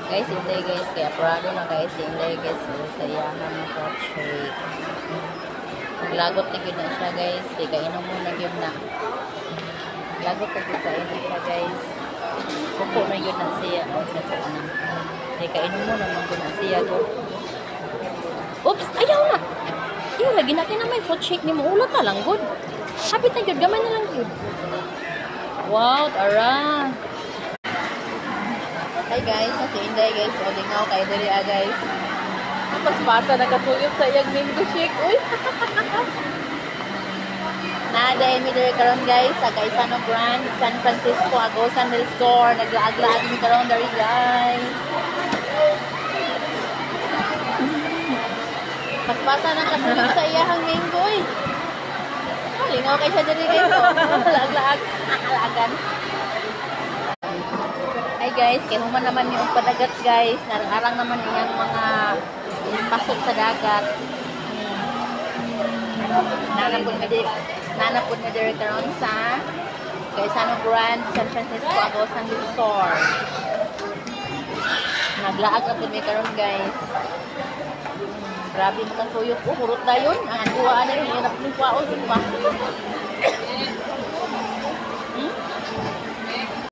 Guys, hindi guys. Kaya prado na guys. Hindi guys. Sa iyahan na shake. Naglagot na yun na siya guys. Kaya kainom mo na yun na. Lagot na yun sa inyo siya guys. Kupo na yun na siya. O sa ito na. Kaya kainom mo naman yun na siya. Oops! Ayaw na! Ayaw, lagi natin na may fruit shake ni mo. Ulat na lang, good. Hapit na yun. Gamay na lang yun. Wow, tara! Hi guys, nasi Inday guys. O, lingaw kay Daria guys. Paspasa nakasuyot sa iyang mango shake. Uy! Naaday mi diri karon guys sa Kaisano Brand, San Francisco, Agosan del Sur. Naglaag-laag mi karon diri guys. Paspasa nakasuyot sa iyang mango. Uy! Lingaw kay siya diri guys. Laag-laag. Alagan. Hi guys, kaya human naman yung padagat guys. Narang-arang naman yung mga pasok sa dagat. Nanapod na diri karon sa Kaisano Brand, San Francisco, Agosan del Sur. Naglaag na po may karon guys. Grabe makasuyok. Hurot na yun. Ang kuhaan na yun. Hirap ng kwaon.